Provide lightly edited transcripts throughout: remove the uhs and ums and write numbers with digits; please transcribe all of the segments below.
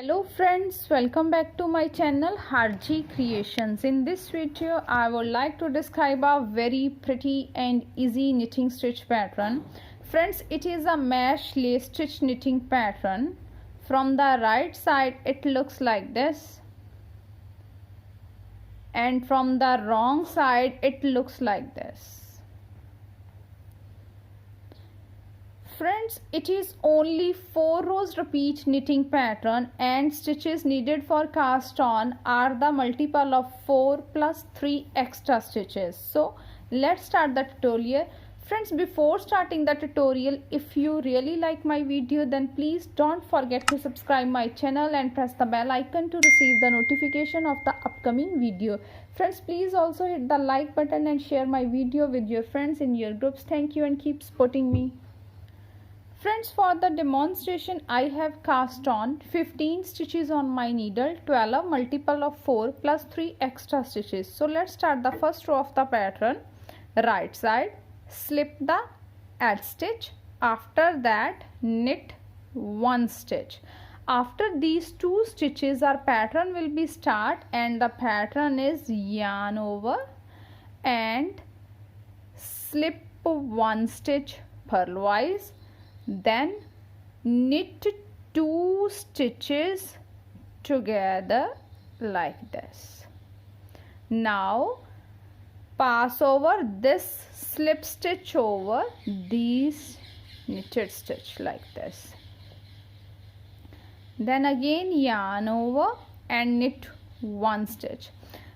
Hello friends, welcome back to my channel Harji Creations. In this video I would like to describe a very pretty and easy knitting stitch pattern. Friends, it is a mesh lace stitch knitting pattern. From the right side it looks like this, and from the wrong side it looks like this. Friends, it is only 4 rows repeat knitting pattern, and stitches needed for cast on are the multiple of 4 plus 3 extra stitches. So let's start the tutorial. Friends, before starting the tutorial, if you really like my video, then please don't forget to subscribe my channel and press the bell icon to receive the notification of the upcoming video. Friends, please also hit the like button and share my video with your friends in your groups. Thank you and keep supporting me. Friends, for the demonstration I have cast on 15 stitches on my needle, 12 multiple of 4 plus 3 extra stitches. So let's start the first row of the pattern. Right side, slip the edge stitch. After that, knit 1 stitch. After these 2 stitches, our pattern will be start, and the pattern is yarn over and slip 1 stitch purlwise. Then knit 2 stitches together like this. Now pass over this slip stitch over these knitted stitch like this. Then again yarn over and knit 1 stitch.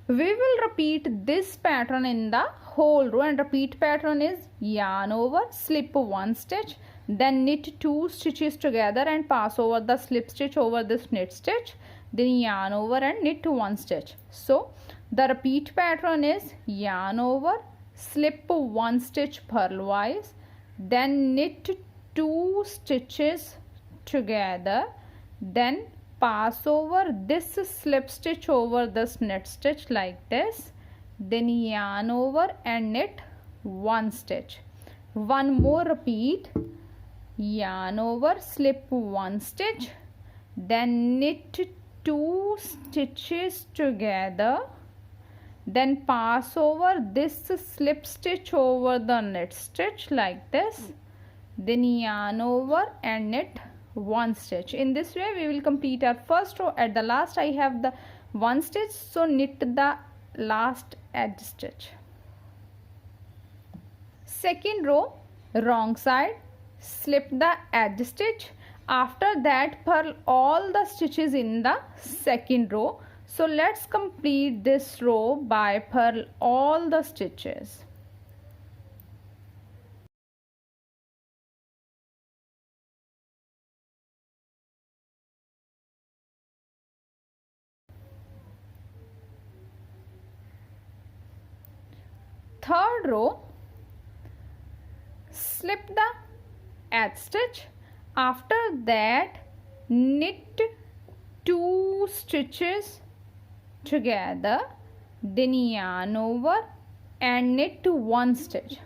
We will repeat this pattern in the whole row, and repeat pattern is yarn over, slip 1 stitch, then knit 2 stitches together and pass over the slip stitch over this knit stitch, then yarn over and knit 1 stitch. So the repeat pattern is yarn over, slip 1 stitch purlwise, then knit 2 stitches together, then pass over this slip stitch over this knit stitch like this, then yarn over and knit 1 stitch. One more repeat, yarn over, slip 1 stitch, then knit 2 stitches together, then pass over this slip stitch over the knit stitch like this, then yarn over and knit 1 stitch. In this way we will complete our first row. At the last I have the 1 stitch, so knit the last edge stitch. Second row, wrong side, slip the edge stitch. After that, purl all the stitches in the second row. So let's complete this row by purl all the stitches. Third row, slip the edge stitch. After that, knit 2 stitches together, then yarn over and knit 1 stitch.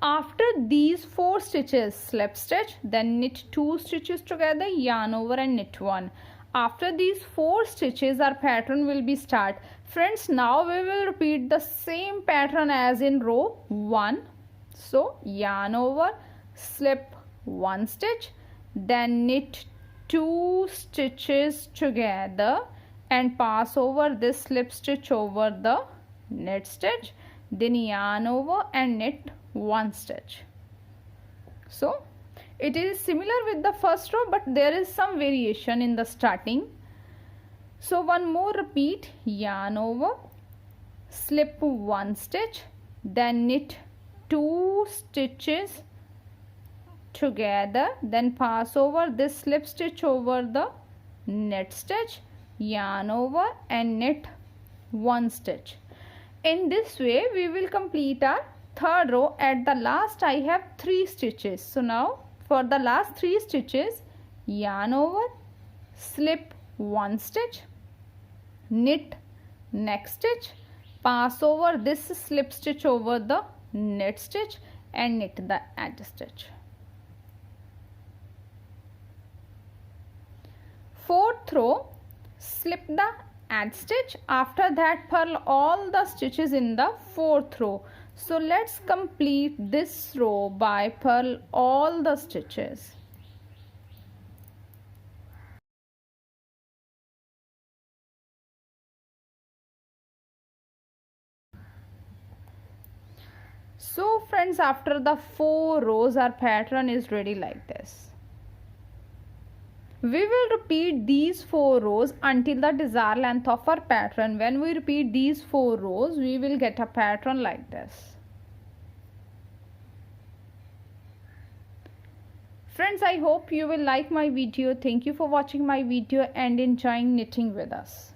After these 4 stitches, slip stitch, then knit 2 stitches together, yarn over and knit 1. After these 4 stitches, our pattern will be start. Friends, now we will repeat the same pattern as in row 1. So yarn over, slip 1 stitch, then knit 2 stitches together and pass over this slip stitch over the knit stitch, then yarn over and knit 1 stitch. So it is similar with the first row, but there is some variation in the starting. So one more repeat, yarn over, slip 1 stitch, then knit 2 stitches together, then pass over this slip stitch over the knit stitch, yarn over and knit 1 stitch. In this way we will complete our third row. At the last I have 3 stitches. So now for the last 3 stitches, yarn over, slip 1 stitch, knit next stitch, pass over this slip stitch over the knit stitch and knit the edge stitch. Fourth row, slip the add stitch. After that, purl all the stitches in the fourth row. So let's complete this row by purl all the stitches. So friends, after the 4 rows, our pattern is ready like this. We will repeat these 4 rows until the desired length of our pattern. When we repeat these 4 rows, we will get a pattern like this. Friends, I hope you will like my video. Thank you for watching my video and enjoying knitting with us.